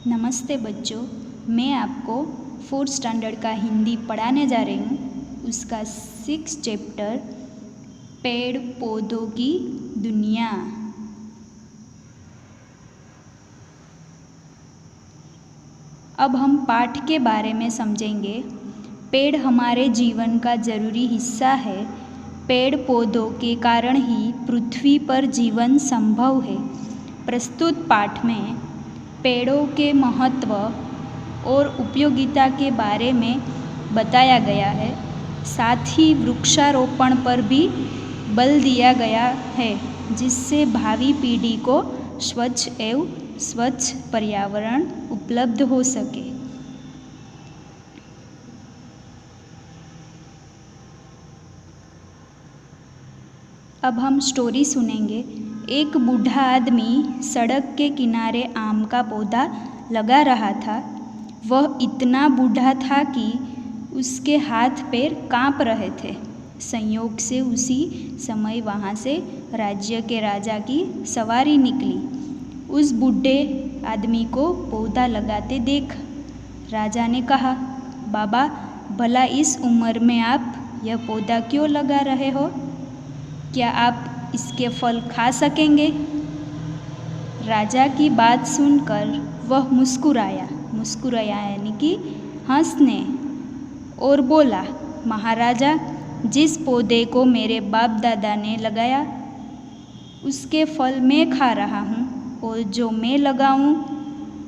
नमस्ते बच्चों, मैं आपको 4th स्टैंडर्ड का हिंदी पढ़ाने जा रही हूँ। उसका 6 चैप्टर पेड़ पौधों की दुनिया। अब हम पाठ के बारे में समझेंगे। पेड़ हमारे जीवन का ज़रूरी हिस्सा है। पेड़ पौधों के कारण ही पृथ्वी पर जीवन संभव है। प्रस्तुत पाठ में पेड़ों के महत्व और उपयोगिता के बारे में बताया गया है। साथ ही वृक्षारोपण पर भी बल दिया गया है, जिससे भावी पीढ़ी को स्वच्छ एवं स्वच्छ पर्यावरण उपलब्ध हो सके। अब हम स्टोरी सुनेंगे। एक बूढ़ा आदमी सड़क के किनारे आम का पौधा लगा रहा था। वह इतना बूढ़ा था कि उसके हाथ पैर कांप रहे थे। संयोग से उसी समय वहाँ से राज्य के राजा की सवारी निकली। उस बूढ़े आदमी को पौधा लगाते देख राजा ने कहा, बाबा, भला इस उम्र में आप यह पौधा क्यों लगा रहे हो? क्या आप इसके फल खा सकेंगे? राजा की बात सुनकर वह मुस्कुराया यानी कि हंसने और बोला, महाराजा, जिस पौधे को मेरे बाप दादा ने लगाया उसके फल मैं खा रहा हूँ, और जो मैं लगाऊँ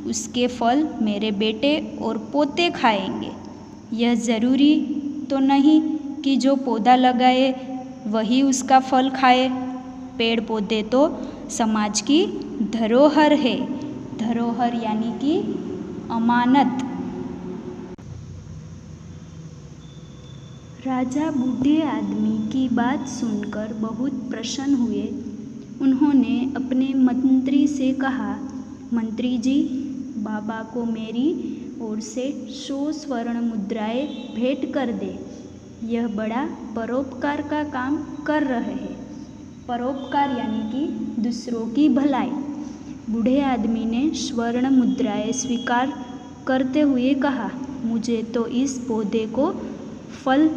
उसके फल मेरे बेटे और पोते खाएंगे। यह ज़रूरी तो नहीं कि जो पौधा लगाए वही उसका फल खाए। पेड़ पौधे तो समाज की धरोहर है। धरोहर यानी कि अमानत। राजा बूढ़े आदमी की बात सुनकर बहुत प्रसन्न हुए। उन्होंने अपने मंत्री से कहा, मंत्री जी, बाबा को मेरी ओर से 100 स्वर्ण मुद्राएं भेंट कर दे। यह बड़ा परोपकार का काम कर रहे हैं। परोपकार यानी कि दूसरों की भलाई। बूढ़े आदमी ने स्वर्ण मुद्राएं स्वीकार करते हुए कहा, मुझे तो इस पौधे को फल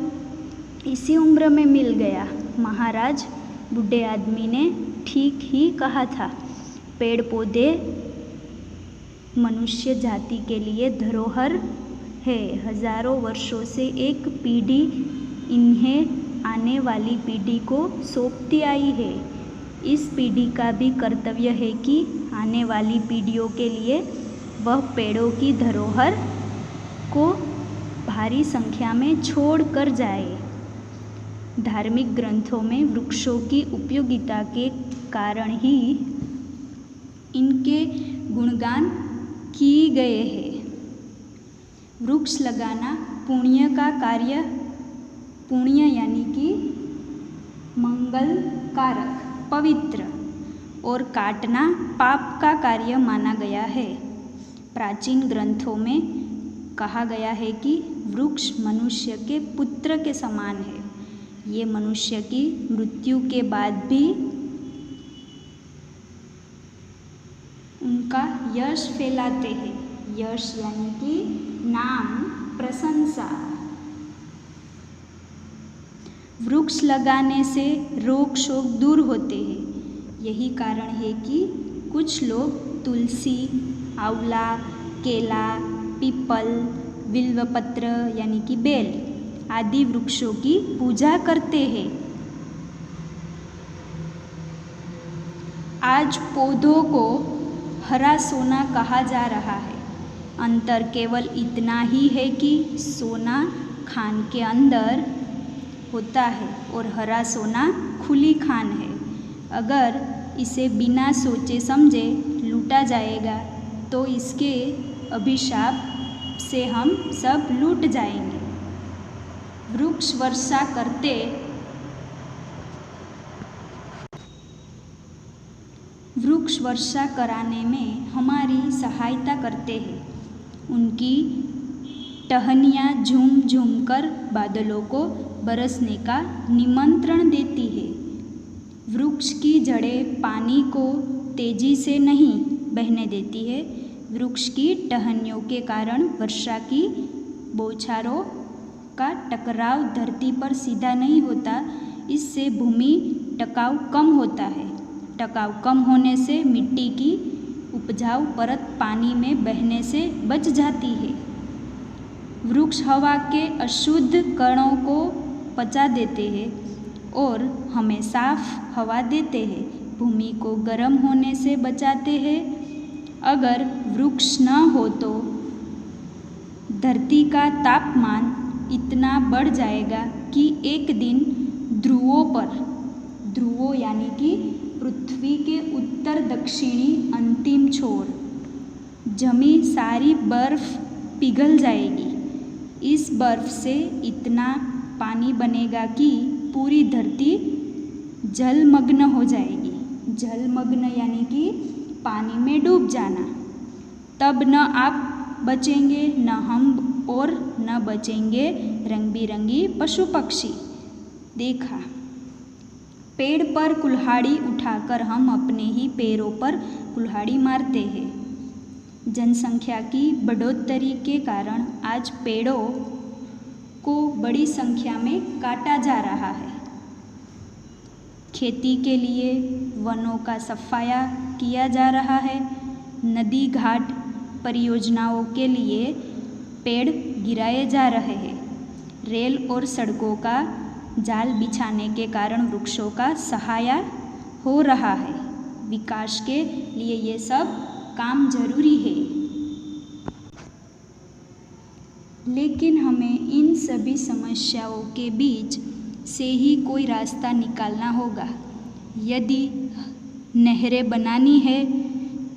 इसी उम्र में मिल गया। महाराज, बूढ़े आदमी ने ठीक ही कहा था। पेड़ पौधे मनुष्य जाति के लिए धरोहर है। हजारों वर्षों से एक पीढ़ी इन्हें आने वाली पीढ़ी को सौंपती आई है। इस पीढ़ी का भी कर्तव्य है कि आने वाली पीढ़ियों के लिए वह पेड़ों की धरोहर को भारी संख्या में छोड़ कर जाए। धार्मिक ग्रंथों में वृक्षों की उपयोगिता के कारण ही इनके गुणगान किए गए हैं। वृक्ष लगाना पुण्य का कार्य, पुण्य यानी कि मंगल कारक, पवित्र, और काटना पाप का कार्य माना गया है। प्राचीन ग्रंथों में कहा गया है कि वृक्ष मनुष्य के पुत्र के समान है। ये मनुष्य की मृत्यु के बाद भी उनका यश फैलाते हैं। यश यानी कि नाम, प्रशंसा। वृक्ष लगाने से रोग शोक दूर होते हैं। यही कारण है कि कुछ लोग तुलसी, आंवला, केला, पीपल, बिल्वपत्र यानी कि बेल आदि वृक्षों की पूजा करते हैं। आज पौधों को हरा सोना कहा जा रहा है। अंतर केवल इतना ही है कि सोना खान के अंदर होता है और हरा सोना खुली खान है। अगर इसे बिना सोचे समझे लूटा जाएगा तो इसके अभिशाप से हम सब लूट जाएंगे। वृक्ष वर्षा कराने में हमारी सहायता करते हैं। उनकी टहनियाँ झूम झूम कर बादलों को बरसने का निमंत्रण देती है। वृक्ष की जड़ें पानी को तेजी से नहीं बहने देती है, वृक्ष की टहनियों के कारण वर्षा की बौछारों का टकराव धरती पर सीधा नहीं होता। इससे भूमि टिकाव कम होता है। टिकाव कम होने से मिट्टी की उपजाऊ परत पानी में बहने से बच जाती है। वृक्ष हवा के अशुद्ध कणों को पचा देते हैं और हमें साफ हवा देते हैं। भूमि को गर्म होने से बचाते हैं। अगर वृक्ष न हो तो धरती का तापमान इतना बढ़ जाएगा कि एक दिन ध्रुवों यानी कि पृथ्वी के उत्तर दक्षिणी अंतिम छोर जमी सारी बर्फ पिघल जाएगी। इस बर्फ से इतना पानी बनेगा कि पूरी धरती जलमग्न हो जाएगी। जलमग्न यानी कि पानी में डूब जाना। तब न आप बचेंगे, न हम, और न बचेंगे रंग बिरंगी पशु पक्षी। देखा, पेड़ पर कुल्हाड़ी उठाकर हम अपने ही पैरों पर कुल्हाड़ी मारते हैं। जनसंख्या की बढ़ोतरी के कारण आज पेड़ों को बड़ी संख्या में काटा जा रहा है। खेती के लिए वनों का सफाया किया जा रहा है। नदी घाट परियोजनाओं के लिए पेड़ गिराए जा रहे हैं। रेल और सड़कों का जाल बिछाने के कारण वृक्षों का सहारा हो रहा है। विकास के लिए ये सब काम जरूरी है। लेकिन हमें इन सभी समस्याओं के बीच से ही कोई रास्ता निकालना होगा। यदि नहरें बनानी है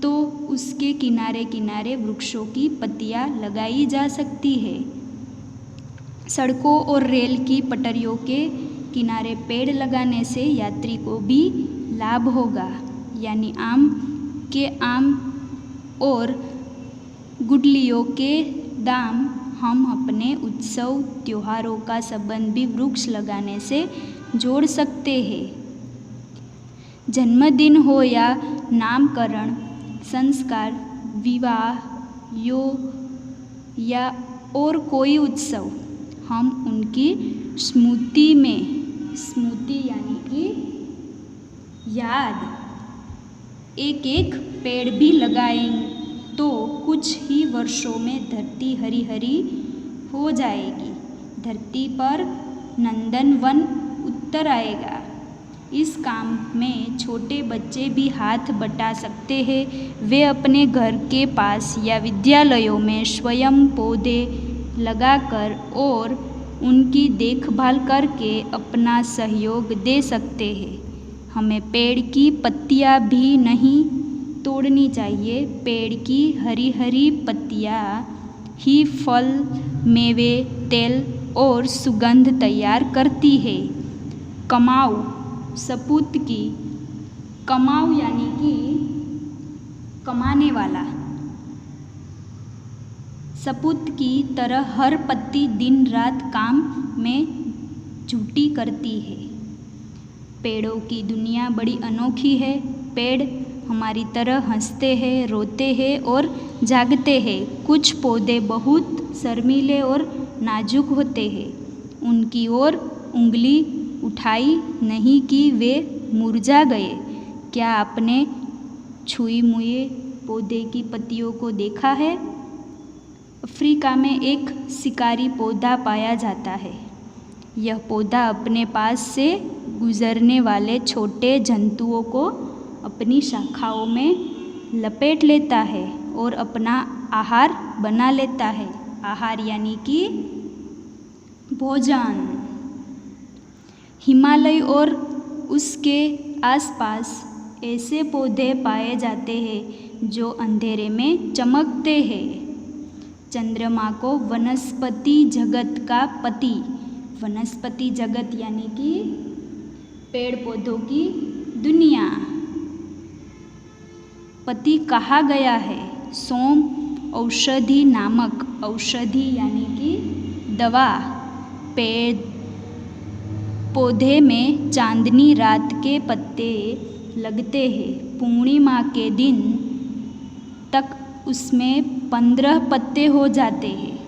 तो उसके किनारे किनारे वृक्षों की पत्तियां लगाई जा सकती है। सड़कों और रेल की पटरियों के किनारे पेड़ लगाने से यात्री को भी लाभ होगा। यानी आम के आम और गुठलियों के दाम। हम अपने उत्सव त्योहारों का संबंध भी वृक्ष लगाने से जोड़ सकते हैं। जन्मदिन हो या नामकरण, संस्कार, विवाह या और कोई उत्सव, हम उनकी स्मृति यानी कि याद एक एक पेड़ भी लगाएं तो कुछ ही वर्षों में धरती हरी हरी हो जाएगी। धरती पर नंदनवन उतर आएगा। इस काम में छोटे बच्चे भी हाथ बटा सकते हैं। वे अपने घर के पास या विद्यालयों में स्वयं पौधे लगाकर और उनकी देखभाल करके अपना सहयोग दे सकते हैं। हमें पेड़ की पत्तियां भी नहीं तोड़नी चाहिए। पेड़ की हरी हरी पत्तियां ही फल, मेवे, तेल और सुगंध तैयार करती है। कमाऊ सपूत की, कमाऊ यानी कि कमाने वाला, सपूत की तरह हर पत्ती दिन रात काम में जुटी करती है। पेड़ों की दुनिया बड़ी अनोखी है। पेड़ हमारी तरह हंसते हैं, रोते हैं और जागते हैं। कुछ पौधे बहुत शर्मीले और नाजुक होते हैं। उनकी ओर उंगली उठाई नहीं कि वे मुरझा गए। क्या आपने छुई मुए पौधे की पत्तियों को देखा है? अफ्रीका में एक शिकारी पौधा पाया जाता है। यह पौधा अपने पास से गुजरने वाले छोटे जंतुओं को अपनी शाखाओं में लपेट लेता है और अपना आहार बना लेता है। आहार यानी कि भोजन। हिमालय और उसके आसपास ऐसे पौधे पाए जाते हैं जो अंधेरे में चमकते हैं। चंद्रमा को वनस्पति जगत का पति, वनस्पति जगत यानी कि पेड़ पौधों की दुनिया, पति कहा गया है। सोम औषधि नामक, औषधि यानी कि दवा, पेड़ पौधे में चांदनी रात के पत्ते लगते हैं। पूर्णिमा के दिन तक उसमें 15 पत्ते हो जाते हैं।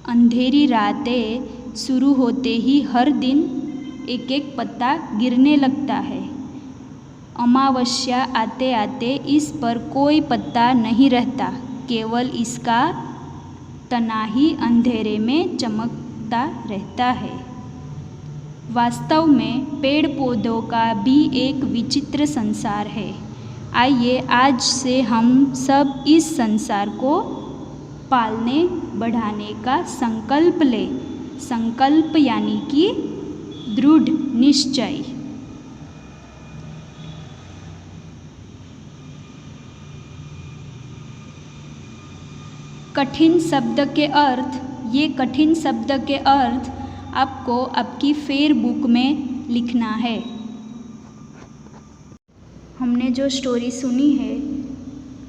अंधेरी रातें शुरू होते ही हर दिन एक एक पत्ता गिरने लगता है। अमावस्या आते आते इस पर कोई पत्ता नहीं रहता, केवल इसका तना ही अंधेरे में चमकता रहता है। वास्तव में पेड़ पौधों का भी एक विचित्र संसार है। आइए आज से हम सब इस संसार को पालने बढ़ाने का संकल्प लें। संकल्प यानी कि दृढ़ निश्चय। कठिन शब्द के अर्थ, ये कठिन शब्द के अर्थ आपको आपकी फेयर बुक में लिखना है। हमने जो स्टोरी सुनी है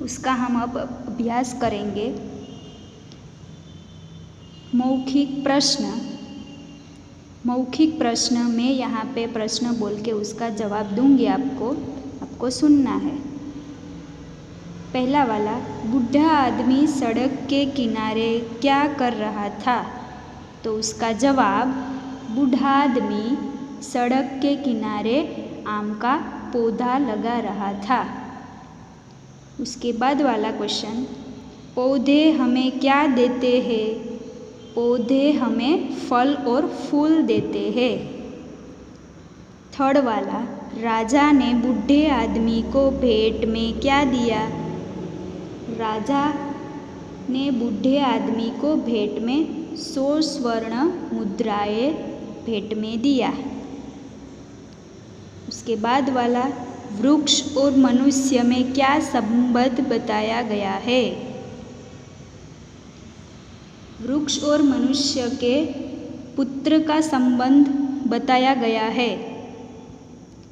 उसका हम अब अभ्यास करेंगे। मौखिक प्रश्न। मौखिक प्रश्न में यहाँ पे प्रश्न बोल के उसका जवाब दूंगी आपको सुनना है। पहला वाला, बूढ़ा आदमी सड़क के किनारे क्या कर रहा था? तो उसका जवाब, बूढ़ा आदमी सड़क के किनारे आम का पौधा लगा रहा था। उसके बाद वाला क्वेश्चन, पौधे हमें क्या देते हैं? पौधे हमें फल और फूल देते हैं। थर्ड वाला, राजा ने बूढ़े आदमी को भेंट में क्या दिया? राजा ने बूढ़े आदमी को भेंट में 100 स्वर्ण मुद्राएं भेंट में दिया। उसके बाद वाला, वृक्ष और मनुष्य में क्या संबंध बताया गया है? वृक्ष और मनुष्य के पुत्र का संबंध बताया गया है।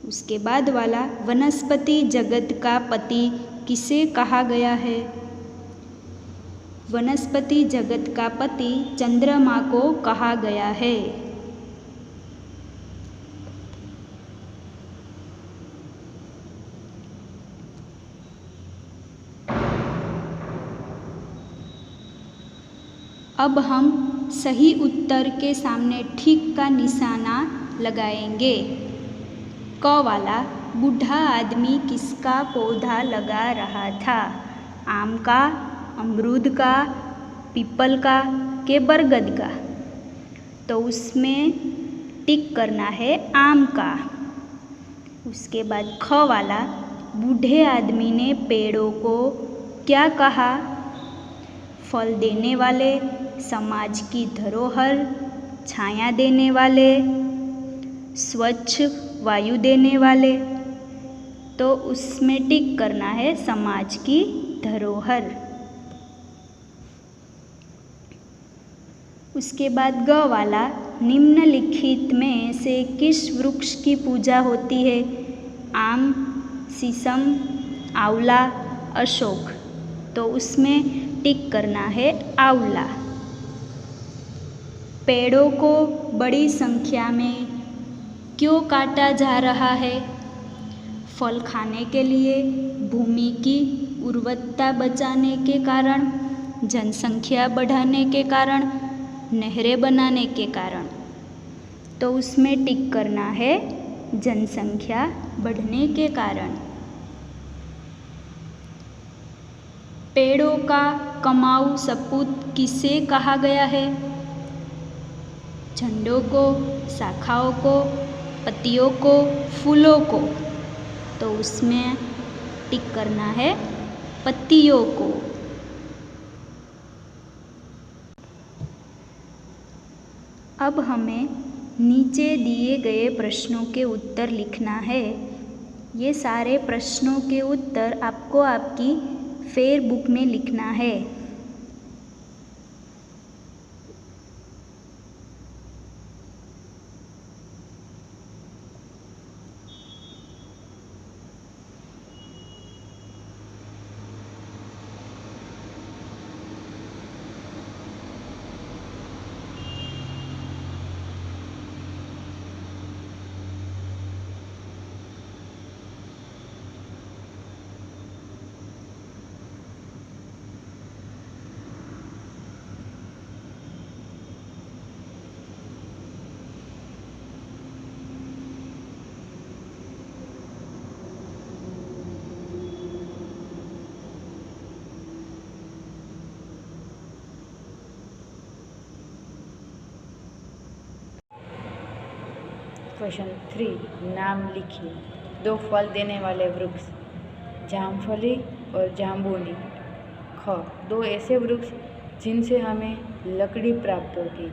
उसके बाद वाला, वनस्पति जगत का पति किसे कहा गया है? वनस्पति जगत का पति चंद्रमा को कहा गया है। अब हम सही उत्तर के सामने ठीक का निशाना लगाएंगे। क वाला, बूढ़ा आदमी किसका पौधा लगा रहा था? आम का, अमरूद का, पीपल का के बरगद का? तो उसमें टिक करना है आम का। उसके बाद ख वाला, बूढ़े आदमी ने पेड़ों को क्या कहा? फल देने वाले, समाज की धरोहर, छाया देने वाले, स्वच्छ वायु देने वाले? तो उसमें टिक करना है समाज की धरोहर। उसके बाद ग वाला, निम्नलिखित में से किस वृक्ष की पूजा होती है? आम, शीशम, आंवला, अशोक? तो उसमें टिक करना है आंवला। पेड़ों को बड़ी संख्या में क्यों काटा जा रहा है? फल खाने के लिए, भूमि की उर्वरता बचाने के कारण, जनसंख्या बढ़ाने के कारण, नहरें बनाने के कारण? तो उसमें टिक करना है जनसंख्या बढ़ने के कारण। पेड़ों का कमाऊ सपूत किसे कहा गया है? झंडों को, शाखाओं को, पत्तियों को, फूलों को? तो उसमें टिक करना है पत्तियों को। अब हमें नीचे दिए गए प्रश्नों के उत्तर लिखना है। ये सारे प्रश्नों के उत्तर आपको आपकी फेयर बुक में लिखना है। क्वेश्चन 3, नाम लिखिए। 2 फल देने वाले वृक्ष, जामफली और जाम्बुनी। ख, 2 ऐसे वृक्ष जिनसे हमें लकड़ी प्राप्त होती,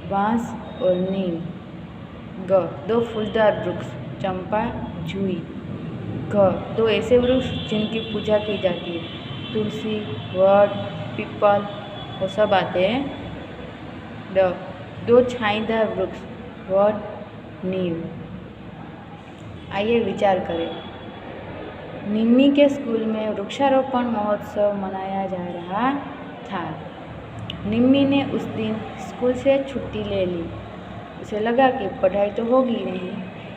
बांस और नीम। ग, 2 फूलदार वृक्ष, चंपा, जूही। घ, 2 ऐसे वृक्ष जिनकी पूजा की जाती है, तुलसी, वट, पीपल, वो सब आते हैं। ड, 2 छाईदार वृक्ष, वट, नीम। आइए विचार करें। निम्मी के स्कूल में वृक्षारोपण महोत्सव मनाया जा रहा था। निम्मी ने उस दिन स्कूल से छुट्टी ले ली। उसे लगा कि पढ़ाई तो होगी नहीं,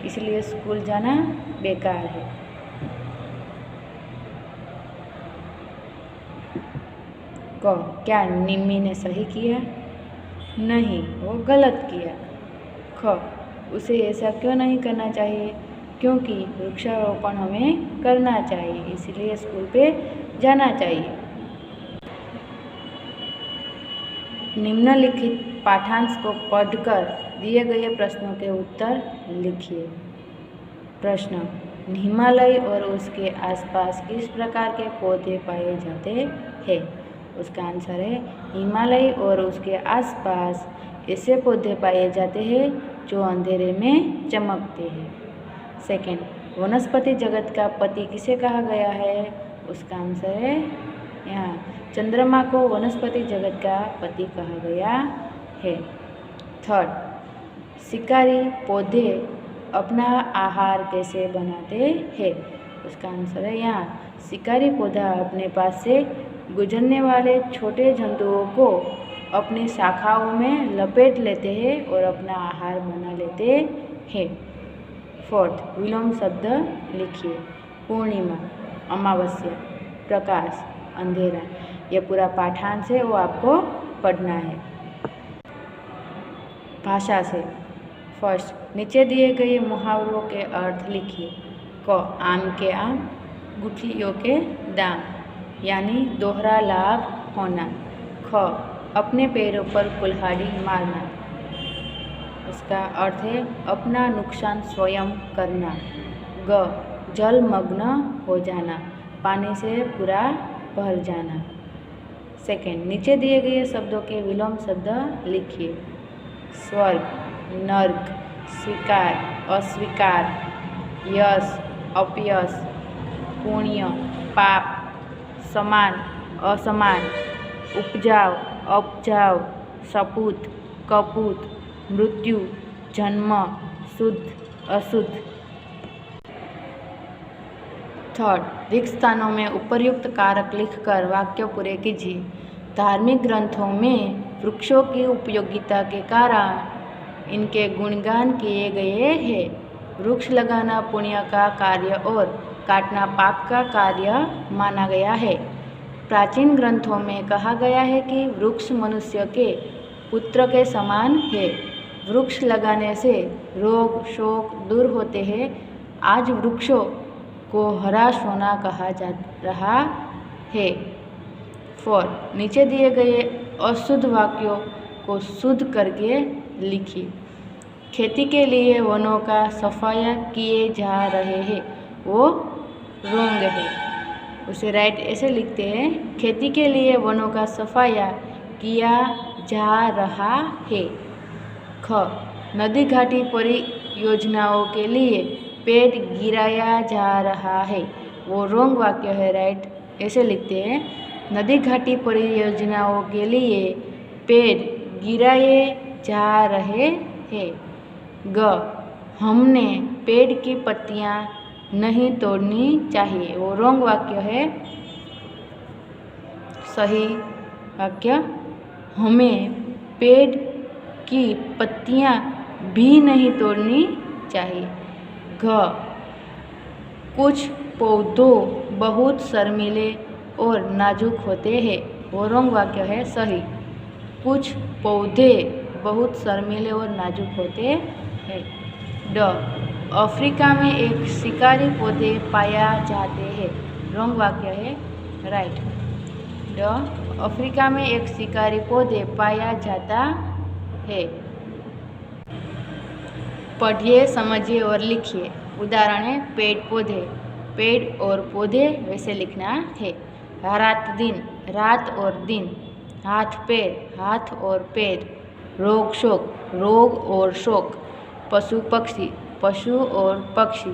इसलिए स्कूल जाना बेकार है। क, क्या निम्मी ने सही किया? नहीं, वो गलत किया। ख, उसे ऐसा क्यों नहीं करना चाहिए? क्योंकि वृक्षारोपण हमें करना चाहिए, इसलिए स्कूल पे जाना चाहिए। निम्नलिखित पाठांश को पढ़कर दिए गए प्रश्नों के उत्तर लिखिए। प्रश्न, हिमालय और उसके आसपास किस प्रकार के पौधे पाए जाते हैं? उसका आंसर है हिमालय और उसके आसपास ऐसे पौधे पाए जाते हैं जो अंधेरे में चमकते हैं। सेकंड, वनस्पति जगत का पति किसे कहा गया है? उसका आंसर है यहाँ चंद्रमा को वनस्पति जगत का पति कहा गया है। थर्ड, शिकारी पौधे अपना आहार कैसे बनाते हैं? उसका आंसर है यहाँ शिकारी पौधा अपने पास से गुजरने वाले छोटे जंतुओं को अपनी शाखाओं में लपेट लेते हैं और अपना आहार बना लेते हैं। फोर्थ, विलोम शब्द लिखिए। पूर्णिमा, अमावस्या, प्रकाश, अंधेरा। यह पूरा पाठांश है, वो आपको पढ़ना है। भाषा से फर्स्ट, नीचे दिए गए मुहावरों के अर्थ लिखिए। क, आम के आम, गुठलियों के दाम, यानी दोहरा लाभ होना। ख, अपने पैरों पर कुल्हाड़ी मारना, इसका अर्थ है अपना नुकसान स्वयं करना। ग, जलमग्न हो जाना, पानी से पूरा भर जाना। सेकेंड, नीचे दिए गए शब्दों के विलोम शब्द लिखिए। स्वर्ग, नर्क, स्वीकार, अस्वीकार, यश, अपयश, पुण्य, पाप, समान, असमान, उपजाऊ, अपजाऊ, सपूत, कपूत, मृत्यु, जन्म, शुद्ध, अशुद्ध। थर्ड, रिक्त स्थानों में उपर्युक्त कारक लिखकर वाक्य पूरे कीजिए। धार्मिक ग्रंथों में वृक्षों की उपयोगिता के कारण इनके गुणगान किए गए हैं। वृक्ष लगाना पुण्य का कार्य और काटना पाप का कार्य माना गया है। प्राचीन ग्रंथों में कहा गया है कि वृक्ष मनुष्य के पुत्र के समान है। वृक्ष लगाने से रोग शोक दूर होते हैं। आज वृक्षों को हरा सोना कहा जा रहा है। 4, नीचे दिए गए अशुद्ध वाक्यों को शुद्ध करके लिखिए। खेती के लिए वनों का सफाया किए जा रहे हैं, वो रॉन्ग है। उसे राइट ऐसे लिखते हैं, खेती के लिए वनों का सफाया किया जा रहा है। ख, नदी घाटी परियोजनाओं के लिए पेड़ गिराया जा रहा है, वो रॉन्ग वाक्य है। राइट ऐसे लिखते हैं, नदी घाटी परियोजनाओं के लिए पेड़ गिराए जा रहे हैं। ग, हमने पेड़ की पत्तियां नहीं तोड़नी चाहिए, वो रॉन्ग वाक्य है। सही वाक्य, हमें पेड़ की पत्तियां भी नहीं तोड़नी चाहिए। घ, कुछ पौधों बहुत शर्मीले और नाजुक होते हैं, वो रॉन्ग वाक्य है। सही, कुछ पौधे बहुत शर्मीले और नाजुक होते हैं। ड, अफ्रीका में एक शिकारी पौधे पाया जाते हैं, रॉन्ग वाक्य है। राइट, ड, अफ्रीका में एक शिकारी पौधे पाया जाता है। पढ़िए, समझिए और लिखिए। उदाहरण है पेड़ पौधे, पेड़ और पौधे वैसे लिखना है। रात दिन, रात और दिन। हाथ पैर, हाथ और पैर। रोग शोक, रोग और शोक। पशु पक्षी, पशु और पक्षी।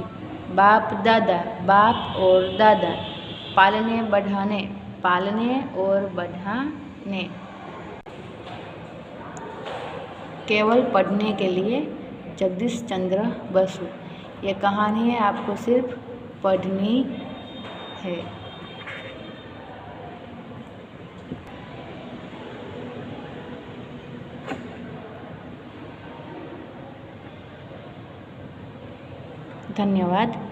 बाप दादा, बाप और दादा। पालने बढ़ाने, पालने और बढ़ाने। केवल पढ़ने के लिए जगदीश चंद्र बसु। ये कहानी है, आपको सिर्फ पढ़नी है। धन्यवाद।